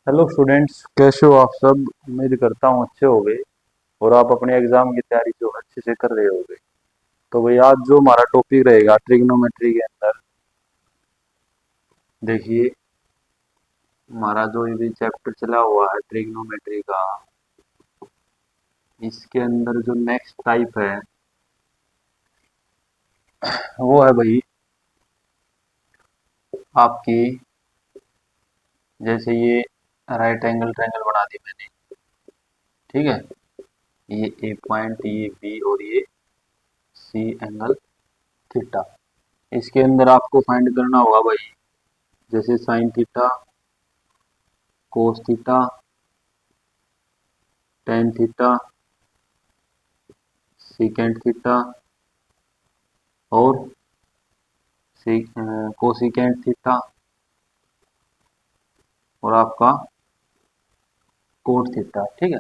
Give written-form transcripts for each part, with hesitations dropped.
Hello students, कैसे हो आप सब। उम्मीद करता हूँ अच्छे होगे और आप अपने एग्जाम की तैयारी जो अच्छे से कर रहे होगे। तो भाई आज जो हमारा टॉपिक रहेगा ट्रिग्नोमेट्री के अंदर, देखिए हमारा जो ये चैप्टर चला हुआ है ट्रिग्नोमेट्री का, इसके अंदर जो नेक्स्ट टाइप है वो है भाई आपकी, जैसे ये राइट एंगल ट्रायंगल बना दी मैंने, ठीक है। ये ए पॉइंट, ये बी और ये सी एंगल थीटा। इसके अंदर आपको फाइंड करना होगा भाई, जैसे sine theta, cos theta, tan theta, secant theta और कोसिकेंट थीटा और आपका कोट थीटा, ठीक है।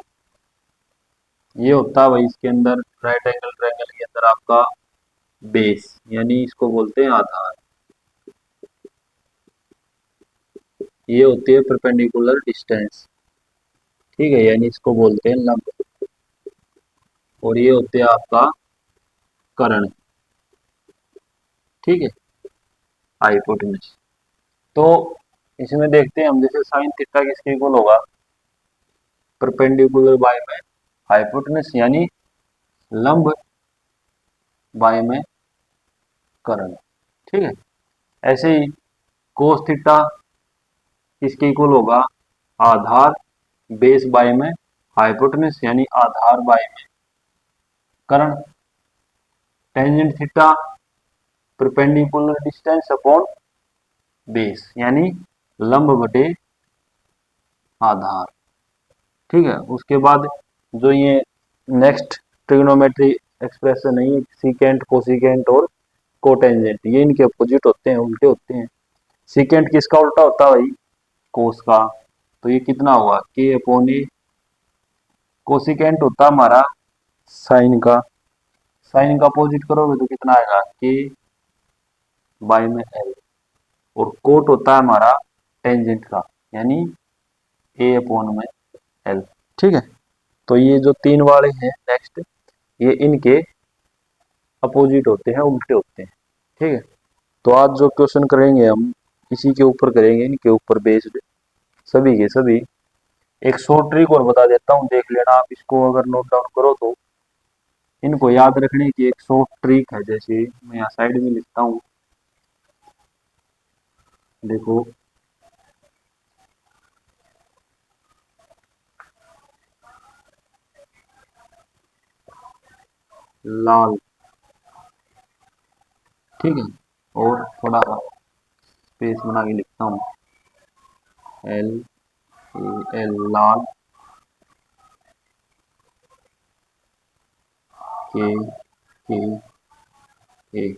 ये होता है भाई इसके अंदर राइट एंगल ट्रायंगल के अंदर आपका बेस, यानी इसको बोलते हैं आधार। ये होती है परपेंडिकुलर डिस्टेंस, ठीक है, यानी इसको बोलते हैं लंब। और ये होते हैं आपका कर्ण, ठीक है, हाइपोटेनस। तो इसमें देखते हैं हम, जैसे साइन थीटा किसके इक्वल होगा, परपेंडिकुलर बाय में हाइपोटेनस, यानी लंब बाय में कर्ण, ठीक है। ऐसे ही कोस थीटा किसके इक्वल होगा, आधार बेस बाय में हाइपोटेनस, यानी आधार बाय में कर्ण। Tangent theta perpendicular distance upon base, यानी लंब बटे आधार, ठीक है। उसके बाद जो ये नेक्स्ट ट्रिग्नोमेट्री एक्सप्रेशन है, ये सीकेंट, कोसिकेंट और कोटेंजेंट, ये इनके अपोजिट होते हैं, उल्टे होते हैं। सीकेंट किसका उल्टा होता है भाई, कोस का। तो ये कितना हुआ, के अपॉन ए। कोसिकेंट होता है हमारा साइन का, साइन का अपोजिट करोगे तो कितना आएगा, के बाय में एल। और कोट होता है हमारा टेंजेंट का, यानी ए अपॉन में एल, ठीक है। तो ये जो तीन वाले हैं नेक्स्ट, ये इनके अपोजिट होते हैं, उल्टे होते हैं, ठीक है। तो आज जो क्वेश्चन करेंगे हम, इसी के ऊपर करेंगे, इनके ऊपर बेस्ड सभी के सभी। एक शॉर्ट ट्रिक और बता देता हूँ, देख लेना आप इसको, अगर नोट डाउन करो तो। इनको याद रखने की एक शॉर्ट ट्रिक है, जैसे मैं यहाँ साइड में लिखता हूँ, देखो। लाल, ठीक है, और थोड़ा स्पेस बना के लिखता हूँ, एल ए एल, लाल, के के ए,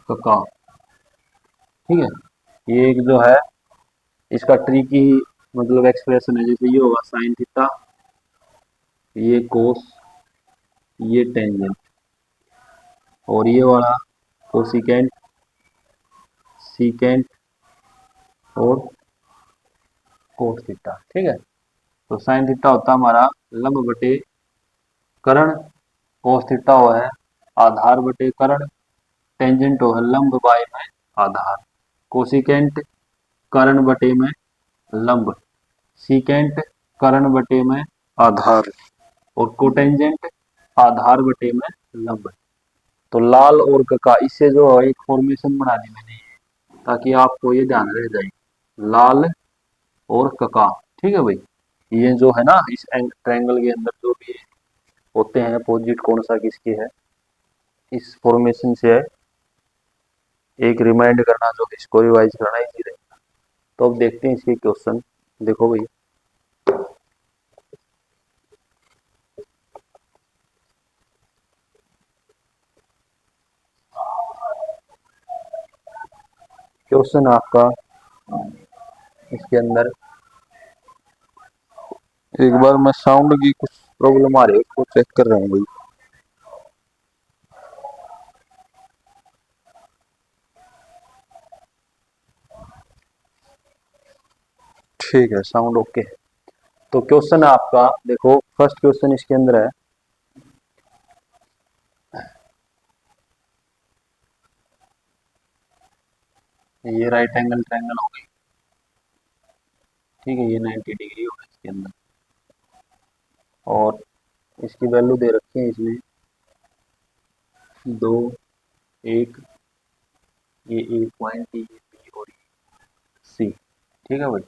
कका, ठीक है। ये एक जो है इसका ट्रिक ही, मतलब एक्सप्रेशन है, जैसे ये होगा साइन थीटा, ये कोस, ये टेंजेंट, और ये वाला कोसिकेंट, सीकेंट और कोट थीटा, ठीक है। तो साइन थीटा होता है हमारा लंब बटे कर्ण, कोस थीटा हुआ है आधार बटे कर्ण, टेंजेंट हो है लंब बाय में आधार, कोसिकेंट कर्ण बटे में लंब, सीकेंट कर्ण बटे में आधार और कोटेंजेंट आधार बटे में लंब। तो लाल और कका, इससे जो है एक फॉर्मेशन बना दी मैंने, ताकि आपको ये ध्यान रह जाए, लाल और कका, ठीक है भाई। ये जो है ना इस ट्रायंगल के अंदर जो भी होते हैं अपोजिट, कौन सा किसके है, इस फॉर्मेशन से है एक रिमाइंड करना, जो इसको रिवाइज करना इजी रहेगा। तो अब देखते हैं इसके क्वेश्चन, देखो भाई। क्वेश्चन आपका इसके अंदर, एक बार मैं साउंड की कुछ प्रॉब्लम आ रही है उसको चेक कर रहा हूँ भाई। ठीक है, साउंड ओके। तो क्वेश्चन है आपका, देखो फर्स्ट क्वेश्चन इसके अंदर है, ये राइट एंगल ट्रायंगल हो गई, ठीक है, ये 90 डिग्री होगा इसके अंदर, और इसकी वैल्यू दे रखी है इसमें 2, 1, ये ए पॉइंट, ये बी और ये सी। ठीक है भाई,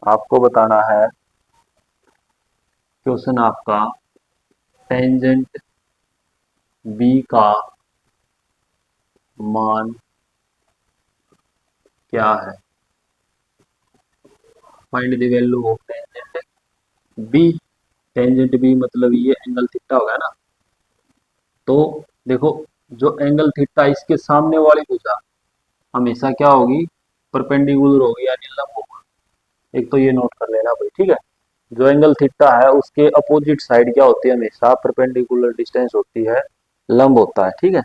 आपको बताना है क्वेश्चन आपका, टेंजेंट बी का मान क्या है, find the value of tangent B. Tangent B मतलब ये एंगल थीटा होगा ना। तो देखो, जो एंगल थीटा इसके सामने वाली भुजा हमेशा क्या होगी, परपेंडिकुलर होगी यानी लंब होगा। एक तो ये नोट कर लेना भाई, ठीक है। जो एंगल थीटा है उसके अपोजिट साइड क्या होती है, हमेशा परपेंडिकुलर डिस्टेंस होती है, लंब होता है, ठीक है।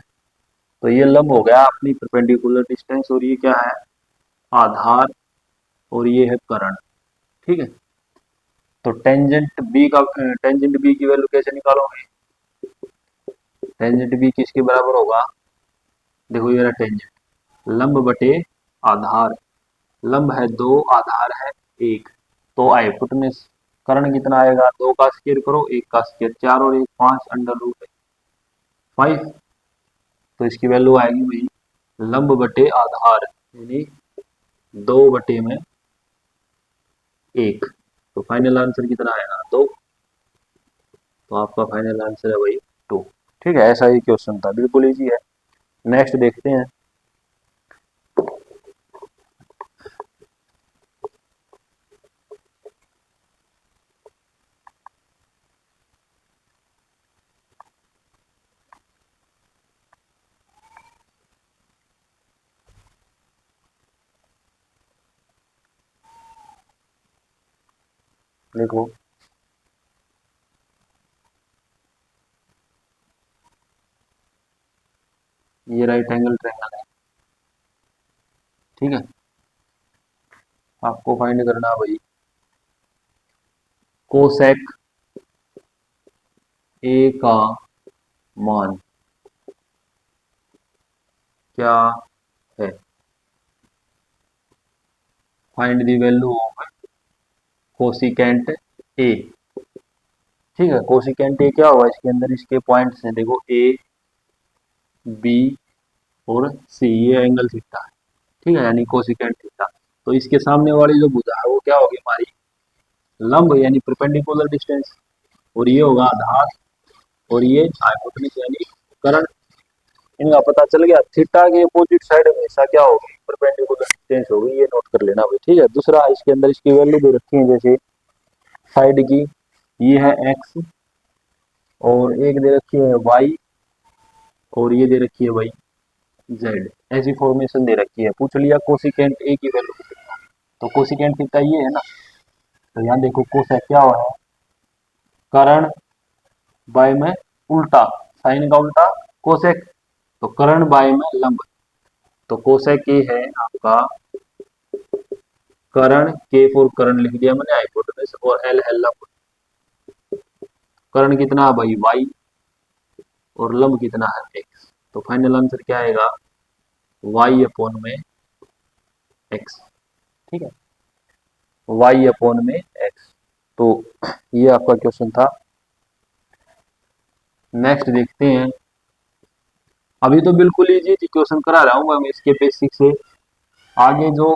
तो ये लंब हो गया अपनी परपेंडिकुलर डिस्टेंस, और ये क्या है, आधार, और ये है करण, ठीक है। तो टेंजेंट बी की वैल्यू कैसे निकालोगे, टेंजेंट बी किसके बराबर होगा, देखो ये रहा टेंजेंट, लंब बटे आधार, लंब है 2, आधार है 1, तो हाइपोटेनस कर्ण कितना आएगा, 2 का स्क्वायर करो, 1 का स्क्वायर 4 और 1 5 अंडर रूट 5। तो इसकी वैल्यू आएगी वही लंब बटे आधार, यानी 2 बटे में 1। तो फाइनल आंसर कितना आएगा, 2। तो आपका फाइनल आंसर है वही 2। ठीक है, ऐसा ही क्वेश्चन था, बिल्कुल इजी है। नेक्स्ट देखते हैं। देखो, ये राइट एंगल ट्रायंगल है, ठीक है। आपको फाइंड करना भाई कोसेक ए का मान क्या है, find the value of cosecant A. ठीक है, कोसिकेंट ए क्या होगा, इसके अंदर इसके पॉइंट्स हैं, देखो ए, बी और सी, ये एंगल थीटा है, ठीक है, यानी कोसिकेंट थीटा। तो इसके सामने वाली जो भुजा है वो क्या होगी हमारी, लंब यानी परपेंडिकुलर डिस्टेंस, और ये होगा आधार, और ये हाइपोटेनस यानी कर्ण। इनका पता चल गया, थीटा के अपोजिट साइड हमेशा क्या होगी, परपेंडिकुलर डिस्टेंस होगी, ये नोट कर लेना भाई, ठीक है। दूसरा, इसके अंदर इसकी वैल्यू दे रखी है, जैसे साइड की ये है एक्स, और एक दे रखी है वाई, और ये दे रखी है भाई जेड, ऐसी फॉर्मेशन दे रखी है। पूछ लिया कोसिकेंट ए की वैल्यू कितना, तो कोसिकेंट थीटा ये है ना। तो यहाँ देखो कोसेक क्या हुआ है, कर्ण बाय में उल्टा, साइन का उल्टा कोसेक, तो कर्ण बाय में लंब। तो कोसेक ये है आपका, कर्ण के फॉर कर्ण लिख दिया मैंने, हाइपोटेनस, और एल है लंब। कर्ण कितना है भाई वाई, और लंब कितना है एक्स। तो फाइनल आंसर क्या आएगा, वाई अपॉन में एक्स, ठीक है, वाई अपॉन में एक्स। तो ये आपका क्वेश्चन था। नेक्स्ट देखते हैं। अभी तो बिल्कुल इजी क्वेश्चन करा रहा हूँ मैं इसके बेसिक से, आगे जो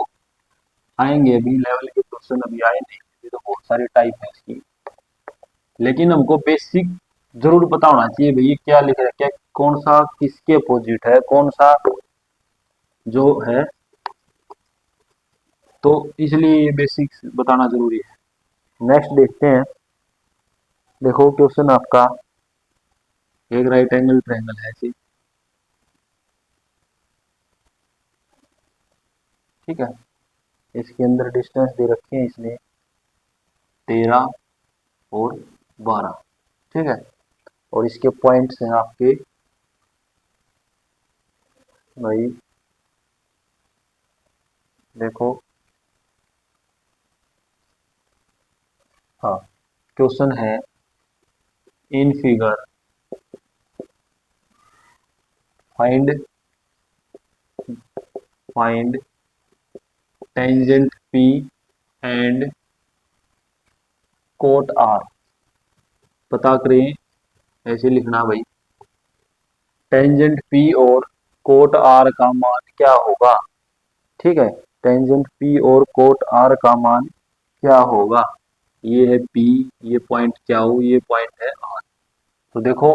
आएंगे अभी लेवल के क्वेश्चन अभी आए नहीं, अभी तो बहुत सारी टाइप है इसकी, लेकिन हमको बेसिक जरूर पता होना चाहिए भैया क्या लिख रहा है, क्या कौन सा किसके अपोजिट है, कौन सा जो है, तो इसलिए ये बेसिक्स बताना जरूरी है। नेक्स्ट देखते हैं। देखो क्वेश्चन आपका, एक राइट एंगल ट्रायंगल है ऐसे, ठीक है, इसके अंदर डिस्टेंस दे रखे हैं इसने 13 और 12, ठीक है, और इसके पॉइंट्स हैं आपके भाई, देखो हाँ, क्वेश्चन है in figure find find tangent P and cot R. पता करें, ऐसे लिखना भाई, टेंजेंट पी और कोट आर का मान क्या होगा। ठीक है, टेंजेंट पी और कोट आर का मान क्या होगा। ये है पी, ये पॉइंट क्या हो, ये पॉइंट है आर। तो देखो,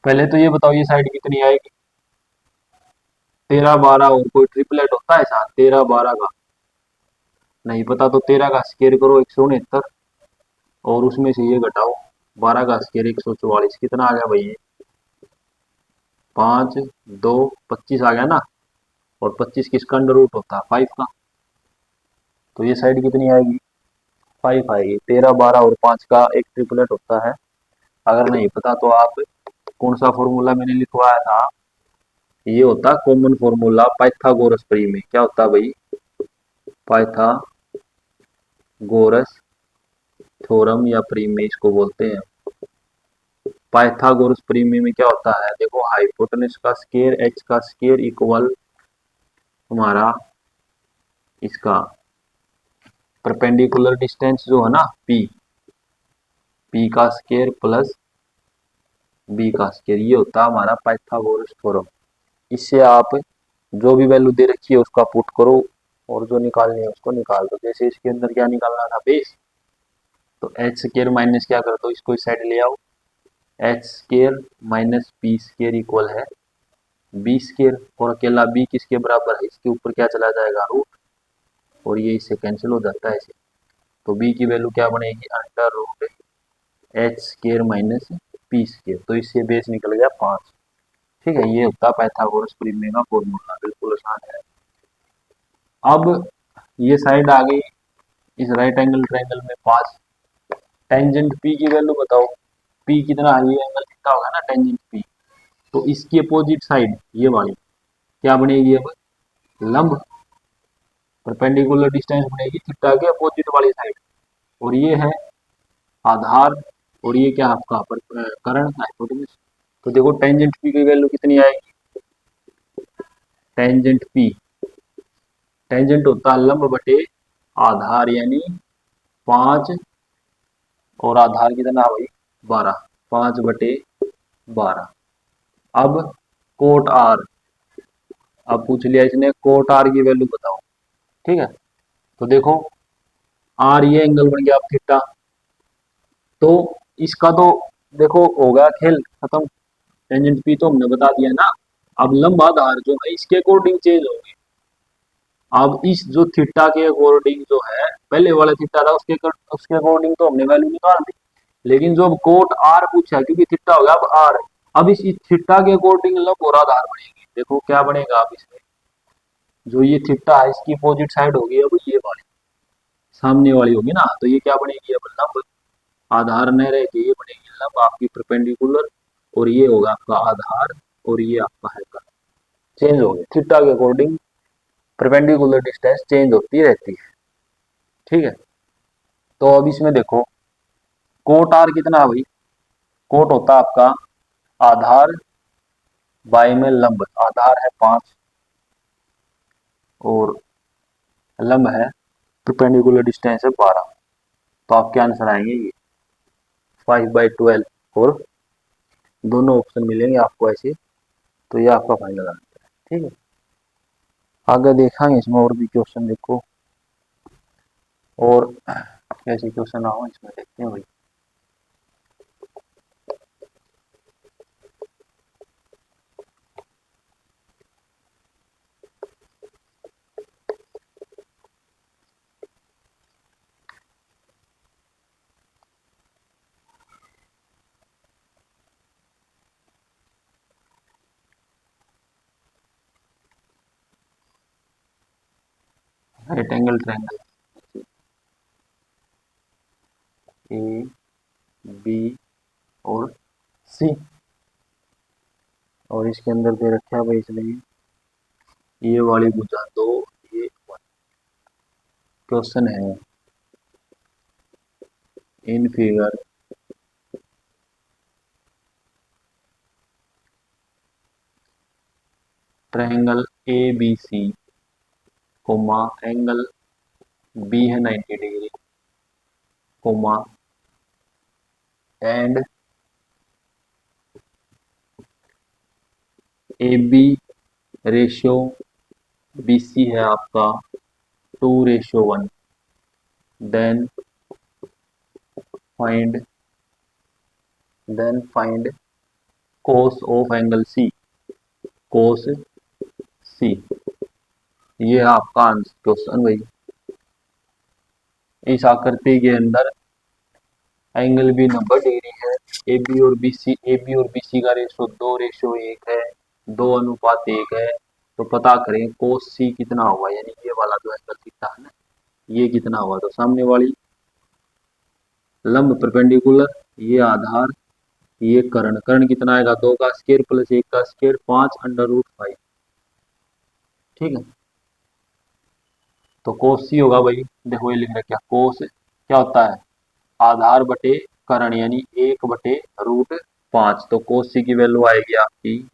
पहले तो ये बताओ ये साइड कितनी आएगी। 13 12 और कोई ट्रिपलेट होता है साथ 13 12 का, नहीं पता तो 13 का स्केयर करो 169 और उसमें से ये घटाओ 12 का स्केयर 144, कितना आ गया भाई। 5 2 25 आ गया ना, और 25 किसका अंडर रूट होता है 5 का, तो ये साइड कितनी आएगी 5 आएगी। 13 12 और 5 का एक ट्रिपलेट होता है। अगर नहीं पता तो आप कौन सा फॉर्मूला मैंने लिखवाया था, ये होता है कॉमन फॉर्मूला पाइथागोरस प्रमेय। क्या होता है भाई, पाइथागोरस थ्योरम या प्रमेय इसको बोलते हैं। पाइथागोरस प्रमेय में क्या होता है, देखो हाइपोटेनस का स्क्वायर एच का स्क्वायर इक्वल तुम्हारा इसका परपेंडिकुलर डिस्टेंस जो है ना पी, पी का स्क्वायर प्लस बी का स्क्वायर, ये होता है हमारा पाइथागोरस थ्योरम। इससे आप जो भी वैल्यू दे रखी है उसका पुट करो और जो निकालनी है उसको निकाल दो। जैसे इसके अंदर क्या निकालना था बेस, तो एच स्क्वायर माइनस क्या कर दो, इसको इस साइड ले आओ, H square minus P square equal है बी स्क्वायर, और अकेला बी किसके बराबर है, इसके ऊपर क्या चला जाएगा रूट, और ये इससे कैंसिल हो जाता है ऐसे। तो बी की वैल्यू क्या बनेगी under root H square minus P square, तो इससे बेस निकल गया 5। ठीक है, ये होता है पाइथागोरस प्रमेय का फॉर्मूला, बिल्कुल आसान है। अब ये साइड आ गई इस राइट एंगल ट्रायंगल में 5। टेंजेंट पी की वैल्यू बताओ, पी कितना है, ये एंगल कितना होगा ना टेंजेंट पी, तो इसकी अपोजिट साइड ये वाली क्या बनेगी अब, लंब, परपेंडिकुलर डिस्टेंस बनेगी थीटा के अपोजिट वाली साइड, और ये है आधार, और ये क्या आपका करंट हाइपोटेनस। तो देखो टेंजेंट पी की वैल्यू कितनी आएगी, टेंजेंट पी, टेंजेंट होता है लंब बटे आधार, यानी 5, और आधार कितना भाई 12, 5/12। अब कोट आर, अब पूछ लिया इसने कोट आर की वैल्यू बताओ। ठीक है, तो देखो आर ये एंगल बन गया अब थीटा, तो इसका तो देखो हो गया खेल खत्म, टेंजेंट पी तो हमने बता दिया ना। अब लंब आधार जो है इसके अकॉर्डिंग चेंज होंगे। अब इस जो थीटा के अकॉर्डिंग जो है, पहले वाला थीटा था उसके अकॉर्डिंग तो हमने वैल्यू निकाल दी, लेकिन जो अब कोट आर पूछा क्योंकि थीटा हो गया अब आर, अब इस थीटा के अकॉर्डिंग लंब और आधार बनेगी। देखो क्या बनेगा अब इसमें, जो ये थीटा है इसकी अपोजिट साइड होगी अब ये वाली सामने वाली होगी ना, तो ये क्या बनेगी अब लंब, आधार न रह के ये बनेगी लंब आपकी परपेंडिकुलर, और ये होगा आपका आधार, और ये आपका है का चेंज हो गया थीटा के अकॉर्डिंग, परपेंडिकुलर डिस्टेंस चेंज होती रहती है। ठीक है, तो अब इसमें देखो कोट आर कितना है भाई, कोट होता है आपका आधार बाय में लंब, आधार है 5 और लंब है परपेंडिकुलर डिस्टेंस है 12, तो आपके आंसर आएंगे ये 5/12, और दोनों ऑप्शन मिलेंगे आपको ऐसे, तो ये आपका फाइनल आंसर है। ठीक है, आगे देखेंगे इसमें और भी क्वेश्चन, देखो और कैसे क्वेश्चन आओ इसमें देखते हैं भाई। Right angle triangle A B और सी, और इसके अंदर दे रखा है भाई इसने ये वाली भुजा दो, ये क्वेश्चन है in figure triangle A B C comma angle B है 90 degree comma and A B ratio B C है आपका 2:1 then find cos of angle C cos C. ये है आपका आंसर क्वेश्चन भाई। इस आकृति के अंदर एंगल भी 90 डिग्री है, ए बी और बी सी का रेशो 2:1 है, 2:1 है। तो पता करें कोस सी कितना होगा, यानी ये वाला जो एंगल थीटा है ना, ये कितना होगा। तो सामने वाली लंब परपेंडिकुलर, ये आधार, ये कर्ण, कर्ण कितना आएगा 2 का स्क्वायर प्लस 1 का स्क्वायर 5√5। ठीक है, तो कोस सी होगा भाई, देखो ये लिख रखा कोस क्या होता है, आधार बटे कर्ण यानी 1/√5। तो कोस सी की वैल्यू आएगी आपकी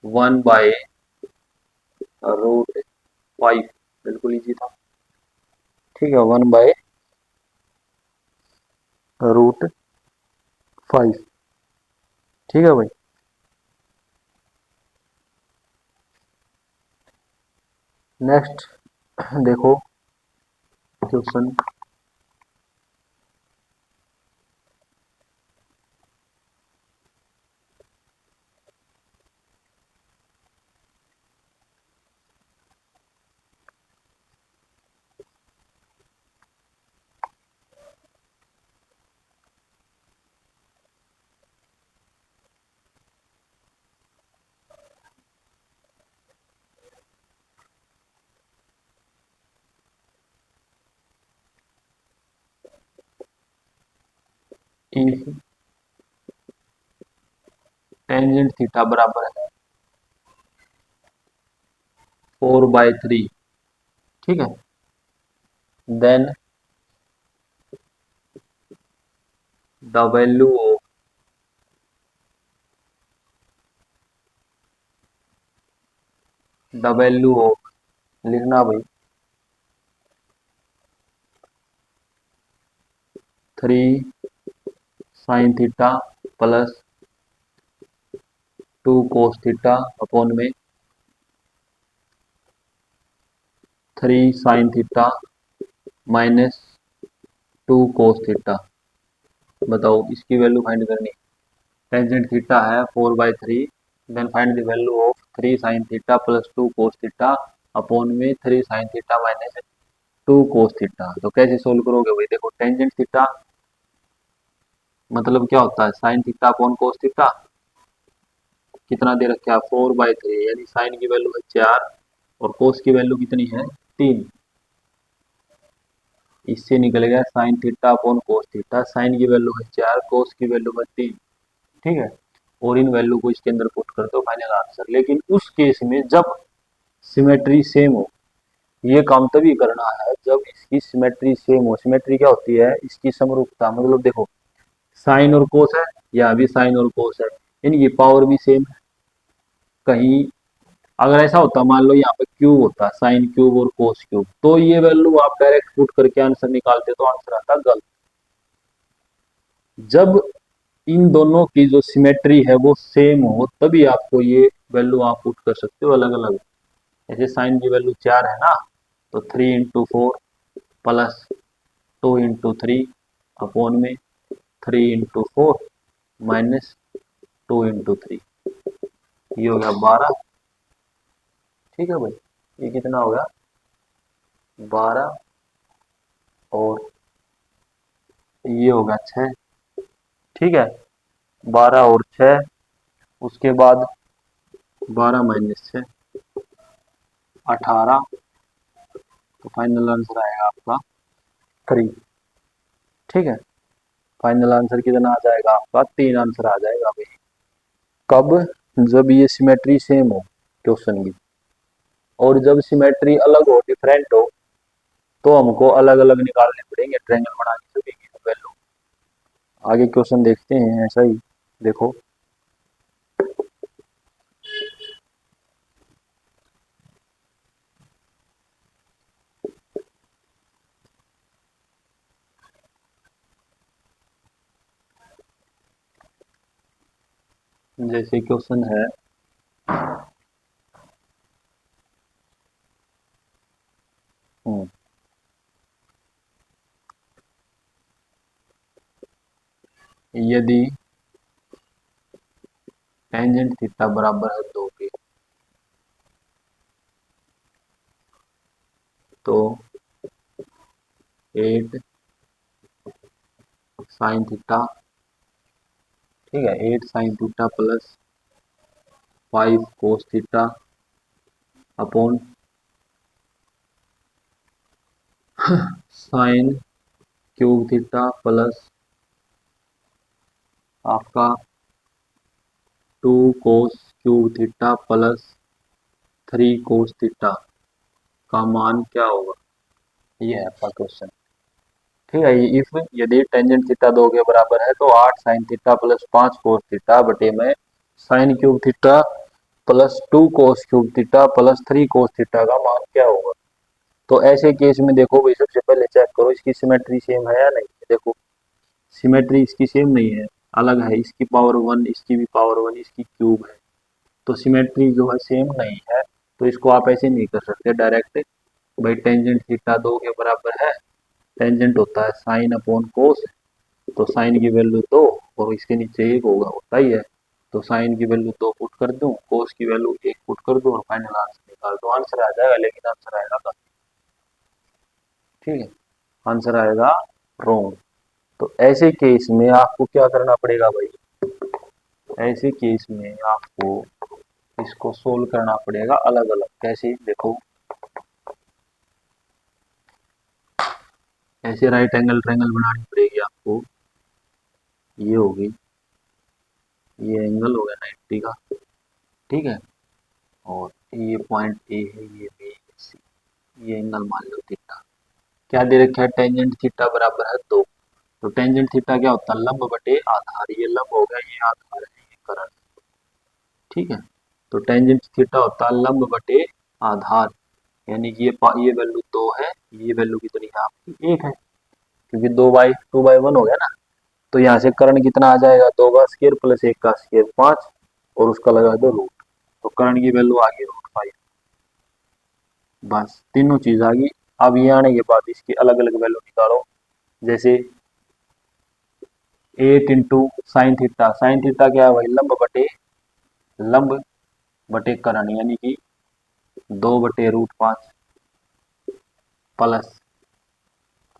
1/√5। बिल्कुल इजी था। ठीक है, 1/√5। ठीक है भाई। नेक्स्ट देखो क्वेश्चन इफ टेंजेंट थीटा बराबर है 4/3। ठीक है, देन द वैल्यू ऑफ लिखना भाई 3 sin theta plus 2 cos theta upon में 3 sin theta minus 2 cos theta. बताओ इसकी वैल्यू फाइंड करनी। टेंजेंट थीटा है 4/3, then find the value of 3 sin theta plus 2 cos theta upon में 3 sin theta minus 2 cos theta. तो कैसे solve करोगे भाई, देखो टेंजेंट थीटा मतलब क्या होता है, sign theta upon cos theta. कितना दे रखा है 4/3, यानी साइन की वैल्यू है 4 और कोस की वैल्यू कितनी है 3। इससे निकल गया sine theta upon cos theta, sine की वैल्यू है 4, कोस की वैल्यू है 3। ठीक है, और इन वैल्यू को इसके अंदर पुट कर दो, फाइनल आंसर। लेकिन उस केस में जब सिमेट्री सेम हो, ये काम तभी करना है जब इसकी सिमेट्री सेम हो। सिमेट्री क्या होती है, इसकी समरूपता। मतलब देखो साइन और कोस है, यहाँ भी साइन और कोस है, इनकी पावर भी सेम है। कहीं अगर ऐसा होता, मान लो यहाँ पे क्यूब होता, साइन क्यूब और कोस क्यूब, तो ये वैल्यू आप डायरेक्ट पुट करके आंसर निकालते तो आंसर आता गलत। जब इन दोनों की जो सिमेट्री है वो सेम हो, तभी आपको ये वैल्यू आप पुट कर सकते हो अलग अलग। जैसे साइन की वैल्यू 4 है ना, तो 3 × 4 प्लस 2 × 3 अपॉन में 3 × 4 माइनस 2 × 3, ये हो गया 12। ठीक है भाई, ये कितना हो गया 12 और ये हो गया 6। ठीक है, 12 और 6, उसके बाद 12 माइनस 6 18। तो फाइनल आंसर आएगा आपका 3। ठीक है, फाइनल आंसर कितना आ जाएगा आपका 3 आंसर आ जाएगा भाई। कब, जब ये सिमेट्री सेम हो क्वेश्चन की, और जब सिमेट्री अलग हो डिफरेंट हो तो हमको अलग अलग निकालने पड़ेंगे ट्रायंगल बनाने सभी की वैल्यू। आगे क्वेश्चन देखते हैं ऐसा ही। देखो जैसे क्वेश्चन है, हम्म, यदि टेंजेंट थीटा बराबर है 2 के, तो 8 साइन थीटा, ठीक है, 8 sine theta plus 5 cos theta upon sine cube theta plus आपका 2 cos cube theta plus 3 cos theta का मान क्या होगा? ये है आपका क्वेश्चन। ठीक है, इफ यदि टेंजेंट थीटा 2 के बराबर है तो 8 sine theta plus 5 cos theta बटे में sine cube theta plus 2 cos cube theta plus 3 cos theta का मान क्या होगा? तो ऐसे केस में देखो भाई, सबसे पहले चेक करो इसकी सिमेट्री सेम है या नहीं। देखो सिमेट्री इसकी सेम नहीं है, अलग है, इसकी पावर 1, इसकी भी पावर 1, इसकी क्यूब है, तो सिमेट्री जो है सेम नहीं है। तो इसको आप ऐसे नहीं कर सकते डायरेक्ट, भाई टेंजेंट थीटा 2 के बराबर है, टेंजेंट होता है साइन अपॉन कोस, तो साइन की वैल्यू 2 और इसके नीचे 1 होगा, होता ही है। तो साइन की वैल्यू 2 पुट कर दूं, कोस की वैल्यू 1 पुट कर दूं और फाइनल आंसर निकाल दो, आंसर आ जाएगा, लेकिन आंसर आएगा गलत। ठीक है, आंसर आएगा रॉन्ग। तो ऐसे केस में आपको क्या करना पड़ेगा भाई, ऐसे केस में आपको इसको सोल्व करना पड़ेगा अलग अलग। कैसे? देखो ऐसे राइट एंगल ट्रायंगल बनानी पड़ेगी आपको, ये होगी, ये एंगल हो गया 90 का, ठीक है, और ये पॉइंट ए है, ये बी, सी, ये एंगल मान लो थीटा। क्या दे रखा है? टेंजेंट थीटा बराबर है 2। तो टेंजेंट थीटा क्या होता है? लंब बटे आधार, ये लंब हो गया, ये आधार है, ये करण, ठीक है। तो टेंजेंट थीटा होता है लंब बटे आधार, यानी कि ये वैल्यू 2 है, ये वैल्यू कितनी है आपकी? 1 है, क्योंकि 2/1 हो गया ना। तो यहाँ से कर्ण कितना आ जाएगा? 2 का स्क्वायर प्लस 1 का स्क्वायर 5, और उसका लगा दो रूट, तो कर्ण की वैल्यू आ गई √5। बस तीनों चीज आ गई। अब ये आने के बाद इसकी अलग अलग वैल्यू निकालो। जैसे 8 इंटू साइन थीटा क्या है भाई? लंब बटे कर्ण, यानी कि 2/√5 प्लस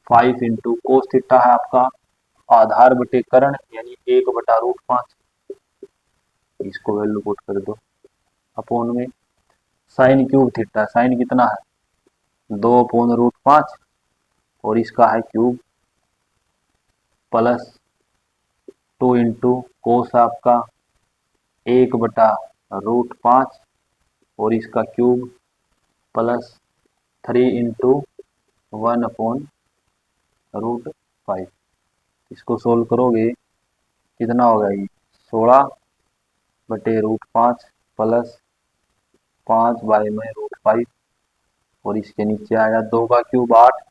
5 इंटू कोस थीटा है आपका आधार बटे कर्ण, यानी 1/√5, इसको वैल्यू पुट कर दो अपॉन में साइन क्यूब थीटा, साइन कितना है? 2/√5, और इसका है क्यूब, प्लस 2 इंटू कोस आपका 1/√5, और इसका क्यूब, प्लस 3 इंटू 1/√5। इसको सोल्व करोगे कितना होगा? ये 16/√5 प्लस 5/√5, और इसके नीचे आएगा 2 का क्यूब 8,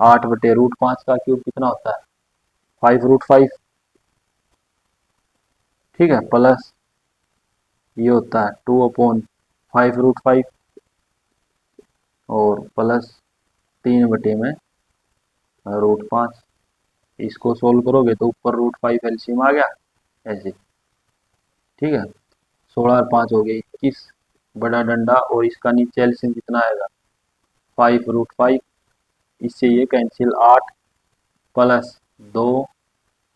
8/√5 का क्यूब कितना होता है? 5√5, ठीक है, प्लस ये होता है 2/5√5, और प्लस 3/√5। इसको सोल्व करोगे तो ऊपर √5 एलसीएम आ गया ऐसे, ठीक है, 16 और 5 हो गए 21, बड़ा डंडा, और इसका नीचे एलसीएम कितना आएगा? 5√5, इससे ये कैंसिल 8 प्लस 2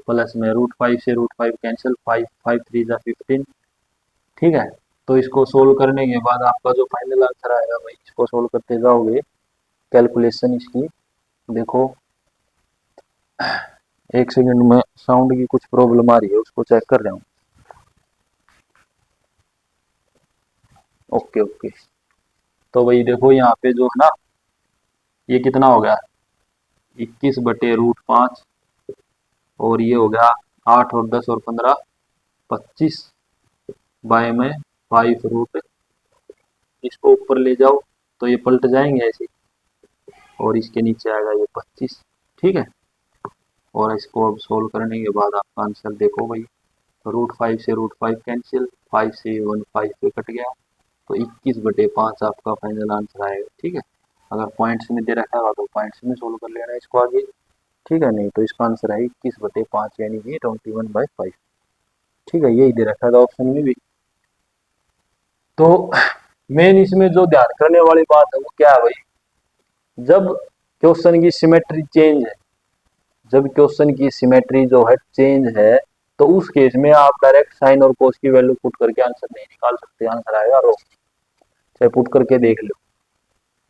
प्लस में √5 से √5 कैंसिल, 5 5 3 जा 15, ठीक है। तो इसको सोल्व करने के बाद आपका जो फाइनल आंसर आएगा भाई, इसको सोल्व करते जाओगे कैलकुलेशन इसकी, देखो 1 सेकंड में साउंड की कुछ प्रॉब्लम आ रही है, उसको चेक कर रहा हूँ। ओके ओके, तो भाई देखो यहाँ पे जो है ना, ये कितना हो गया? 21/√5 और ये हो गया 8 और 10 और 15 25 बाय में 5 रूट, इसको ऊपर ले जाओ तो ये पलट जाएंगे ऐसे, और इसके नीचे आएगा ये 25। ठीक है, और इसको अब सोल्व करने के बाद आपका आंसर देखो भाई, √5 से √5 कैंसिल, 5 से 1 5 पे कट गया, तो 21/5 आपका फाइनल आंसर आएगा। ठीक है, अगर पॉइंट्स में दे रखा होगा तो पॉइंट्स में सोल्व कर लेना इसको आगे। ठीक है, नहीं तो इसका आंसर है 21/5 यानी कि 21/5। ठीक है, यही दे रखा था ऑप्शन में भी। तो मेन इसमें जो ध्यान करने वाली बात है वो क्या है भाई, जब क्वेश्चन की सिमेट्री चेंज है, जब क्वेश्चन की सिमेट्री जो है चेंज है, तो उस केस में आप डायरेक्ट साइन और कोस की वैल्यू पुट करके आंसर नहीं निकाल सकते, आंसर आएगा रो, चाहे पुट करके देख लो।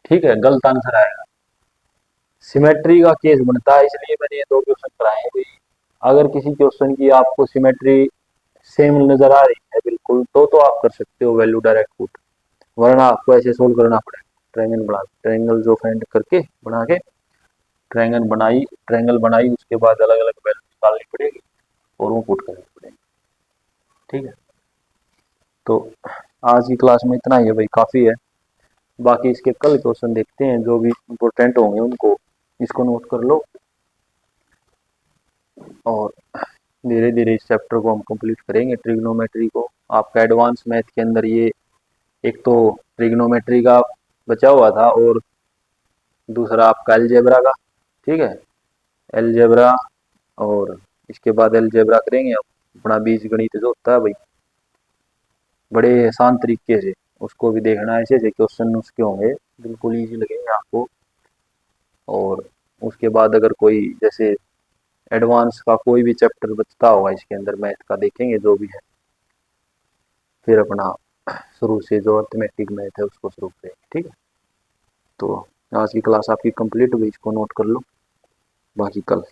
ठीक है, गलत आंसर आएगा। सिमेट्री का केस बनता है, इसलिए मैंने ये दो क्वेश्चन कराए हैं भाई। अगर किसी क्वेश्चन की आपको सिमेट्री सेम नजर आ रही है बिल्कुल, तो आप कर सकते हो वैल्यू डायरेक्ट पुट, वरना आपको ऐसे सोल्व करना पड़ेगा। ट्रायंगल जो फाइंड करके बना के ट्रायंगल बनाई उसके बाद अलग अलग वैल्यू निकालनी पड़ेगी और वो पुट करनी पड़ेगी। ठीक है, तो आज की क्लास में इतना ही है भाई, काफ़ी है। बाकी इसके कल क्वेश्चन देखते हैं, जो भी इम्पोर्टेंट होंगे उनको इसको नोट कर लो, और धीरे धीरे इस चैप्टर को हम कंप्लीट करेंगे ट्रिग्नोमेट्री को। आपका एडवांस मैथ के अंदर ये एक तो ट्रिग्नोमेट्री का बचा हुआ था, और दूसरा आपका अलजेब्रा का। ठीक है, अलजेब्रा, और इसके बाद अलजेब्रा करेंगे अपना बीज गणित जो होता है भाई, बड़े आसान तरीके से उसको भी देखना, ऐसे ऐसे क्वेश्चन उसके होंगे बिल्कुल ईजी लगेंगे आपको। और उसके बाद अगर कोई जैसे एडवांस का कोई भी चैप्टर बचता होगा इसके अंदर मैथ का, देखेंगे जो भी है, फिर अपना शुरू से जो अर्थमेटिक मैथ है उसको शुरू करेंगे। ठीक है, तो आज की क्लास आपकी कंप्लीट हुई, इसको नोट कर लो, बाकी कल